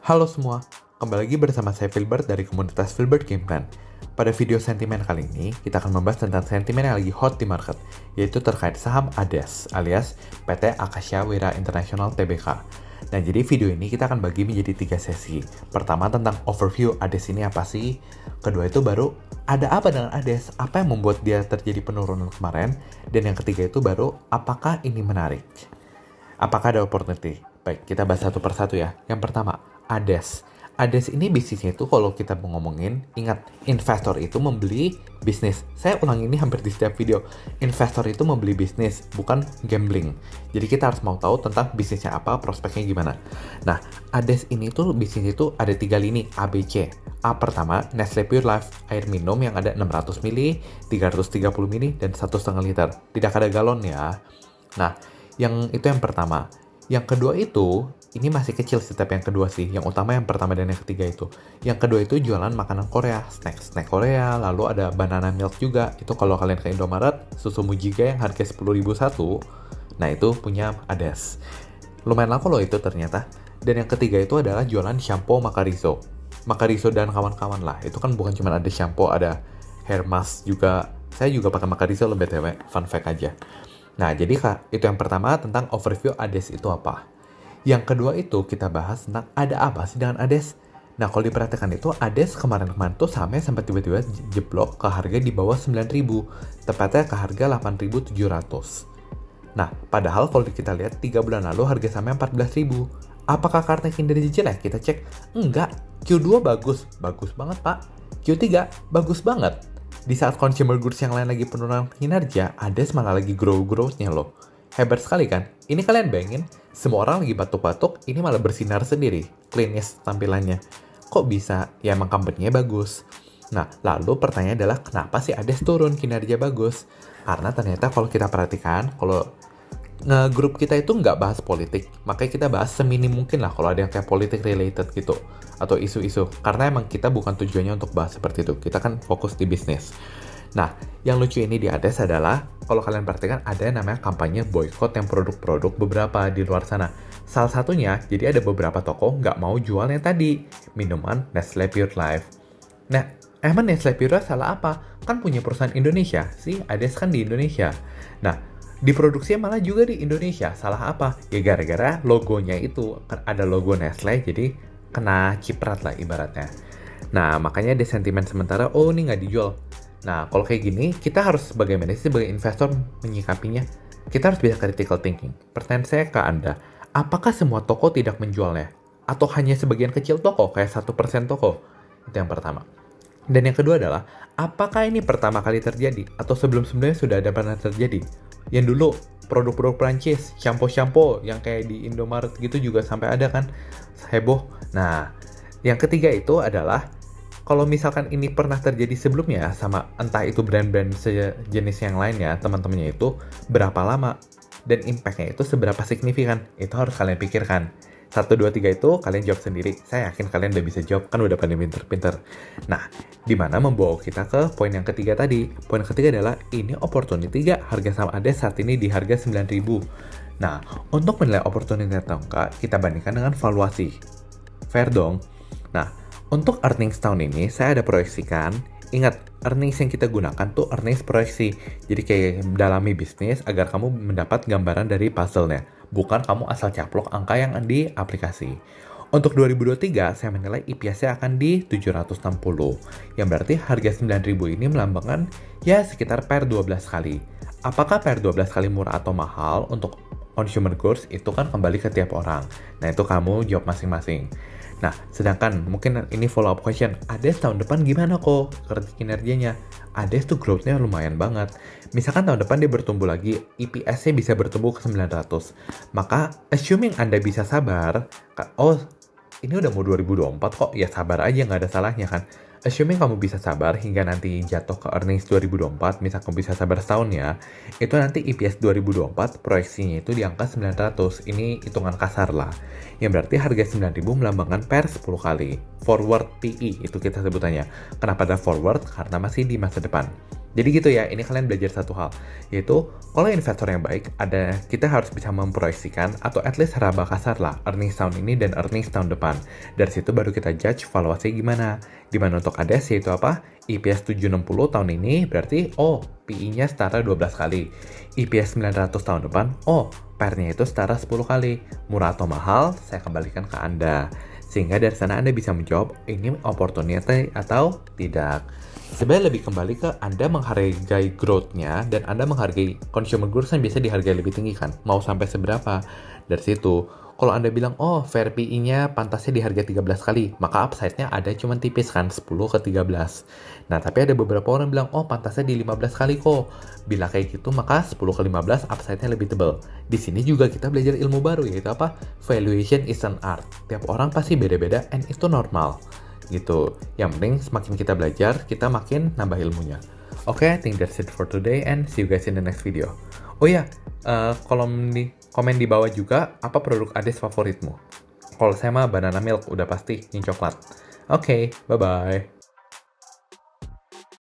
Halo semua, kembali lagi bersama saya Filbert dari komunitas Filbert Game Plan. Pada video sentimen kali ini, kita akan membahas tentang sentimen yang lagi hot di market, yaitu terkait saham ADES, alias PT Akasya Wira International Tbk. Nah, jadi video ini kita akan bagi menjadi 3 sesi. Pertama tentang overview ADES ini apa sih? Kedua itu baru, ada apa dengan ADES? Apa yang membuat dia terjadi penurunan kemarin? Dan yang ketiga itu baru, apakah ini menarik? Apakah ada opportunity? Baik, kita bahas satu persatu ya. Yang pertama, ADES. ADES ini bisnisnya itu kalau kita mau ngomongin, ingat, investor itu membeli bisnis. Saya ulang ini hampir di setiap video. Investor itu membeli bisnis, bukan gambling. Jadi kita harus mau tahu tentang bisnisnya apa, prospeknya gimana. Nah, ADES ini tuh bisnis itu ada 3 lini, ABC. A pertama, Nestle Pure Life, air minum yang ada 600 ml, 330 ml, dan 1,5 liter. Tidak ada galon ya. Nah, yang pertama. Yang kedua itu, ini masih kecil sih, tapi yang kedua sih. Yang utama yang pertama dan yang ketiga itu. Yang kedua itu jualan makanan Korea, snack Korea, lalu ada banana milk juga. Itu kalau kalian ke Indomaret, susu Mujiga yang harga 10.000 satu, nah itu punya ADES. Lumayan laku loh itu ternyata. Dan yang ketiga itu adalah jualan shampoo Makarizo. Makarizo dan kawan-kawan lah. Itu kan bukan cuma ada shampoo, ada hair mask juga. Saya juga pakai Makarizo loh BTW, fun fact aja. Nah, jadi Kak, itu yang pertama tentang overview ADES itu apa. Yang kedua itu kita bahas tentang ada apa sih dengan ADES. Nah, kalau diperhatikan itu ADES kemarin-kemarin tuh sampai sempat tiba-tiba jeblok ke harga di bawah 9.000, tepatnya ke harga 8.700. Nah, padahal kalau kita lihat 3 bulan lalu harga sampai 14.000. Apakah karena kinerja jelek? Kita cek, enggak. Q2 bagus banget Pak. Q3 bagus banget. Di saat consumer goods yang lain lagi penurunan kinerja, ADES malah lagi growth-nya loh. Hebat sekali kan? Ini kalian bayangin, semua orang lagi batuk-batuk, ini malah bersinar sendiri, cleanest tampilannya. Kok bisa? Ya emang company-nya bagus. Nah, lalu pertanyaannya adalah kenapa sih ADES turun kinerja bagus? Karena ternyata kalau kita perhatikan, kalau grup kita itu nggak bahas politik, makanya kita bahas seminim mungkin lah kalau ada yang kayak politik related gitu, atau isu-isu. Karena emang kita bukan tujuannya untuk bahas seperti itu, kita kan fokus di bisnis. Nah, yang lucu ini di ADES adalah, kalau kalian perhatikan ada yang namanya kampanye boycott yang produk-produk beberapa di luar sana. Salah satunya, jadi ada beberapa toko nggak mau jual yang tadi, minuman Nestle Pure Life. Nah, emang Nestle Pure Life salah apa? Kan punya perusahaan Indonesia, sih ADES kan di Indonesia. Nah, diproduksinya malah juga di Indonesia, salah apa? Ya gara-gara logonya itu, ada logo Nestle, jadi kena ciprat lah ibaratnya. Nah, makanya ada sentimen sementara, oh ini nggak dijual. Nah, kalau kayak gini, kita harus bagaimana sih sebagai investor menyikapinya? Kita harus bisa critical thinking. Pertanyaan saya ke Anda, apakah semua toko tidak menjualnya? Atau hanya sebagian kecil toko, kayak 1% toko? Itu yang pertama. Dan yang kedua adalah, apakah ini pertama kali terjadi? Atau sebelum-sebelumnya sudah ada pernah terjadi? Yang dulu, produk-produk Prancis, shampoo-shampoo yang kayak di Indomaret gitu juga sampai ada kan? Heboh. Nah, yang ketiga itu adalah, kalau misalkan ini pernah terjadi sebelumnya sama entah itu brand-brand sejenis yang lainnya, teman-temannya itu berapa lama dan impact-nya itu seberapa signifikan, itu harus kalian pikirkan. 1, 2, 3 itu kalian jawab sendiri. Saya yakin kalian udah bisa jawab, kan udah pada pinter-pinter. Nah, dimana membawa kita ke poin yang ketiga tadi. Poin ketiga adalah, ini opportunity gak? Harga saham ADES saat ini di harga 9.000. Nah, untuk menilai opportunity atau enggak, kita bandingkan dengan valuasi. Fair dong? Nah, untuk earnings tahun ini, saya ada proyeksikan. Ingat, earnings yang kita gunakan tuh earnings proyeksi. Jadi kayak dalami bisnis agar kamu mendapat gambaran dari puzzle-nya. Bukan kamu asal caplok angka yang di aplikasi. Untuk 2023, saya menilai EPS-nya akan di 760. Yang berarti harga 9.000 ini melambangkan ya sekitar per 12 kali. Apakah per 12 kali murah atau mahal untuk consumer goods? Itu kan kembali ke tiap orang. Nah, itu kamu jawab masing-masing. Nah, sedangkan mungkin ini follow up question, ADES tahun depan gimana kok kinerjanya? ADES tuh growth-nya lumayan banget. Misalkan tahun depan dia bertumbuh lagi, EPS-nya bisa bertumbuh ke 900. Maka, assuming Anda bisa sabar, oh ini udah mau 2024 kok, ya sabar aja, nggak ada salahnya kan. Assuming kamu bisa sabar hingga nanti jatuh ke earnings 2024, misal kamu bisa sabar setahun ya, itu nanti EPS 2024 proyeksinya itu di angka 900. Ini hitungan kasar lah. Yang berarti harga 9.000 melambangkan per 10 kali. Forward PE itu kita sebutannya. Kenapa ada forward? Karena masih di masa depan. Jadi gitu ya, ini kalian belajar satu hal, yaitu kalau investor yang baik, kita harus bisa memproyeksikan atau at least raba kasar lah earnings tahun ini dan earnings tahun depan. Dari situ baru kita judge valuasi gimana. Dimana untuk ADES yaitu apa? EPS 760 tahun ini berarti PE-nya setara 12 kali. EPS 900 tahun depan, PER-nya itu setara 10 kali. Murah atau mahal, saya kembalikan ke Anda. Sehingga dari sana Anda bisa menjawab ini opportunity atau tidak. Sebenarnya lebih kembali ke Anda menghargai growth-nya dan Anda menghargai consumer goods kan biasa dihargai lebih tinggi kan. Mau sampai seberapa? Dari situ, kalau Anda bilang, fair PE-nya pantasnya dihargai 13 kali, maka upside-nya ada cuma tipis kan, 10 ke 13. Nah, tapi ada beberapa orang bilang, pantasnya di 15 kali kok. Bila kayak gitu, maka 10 ke 15 upside-nya lebih tebal. Di sini juga kita belajar ilmu baru, yaitu apa? Valuation is an art. Tiap orang pasti beda-beda, and itu normal. Gitu. Yang penting semakin kita belajar, kita makin nambah ilmunya. Oke, I think that's it for today and see you guys in the next video. Oh ya, komen di bawah juga apa produk Ades favoritmu. Kalau saya mah banana milk udah pasti, ini coklat. Oke, bye-bye.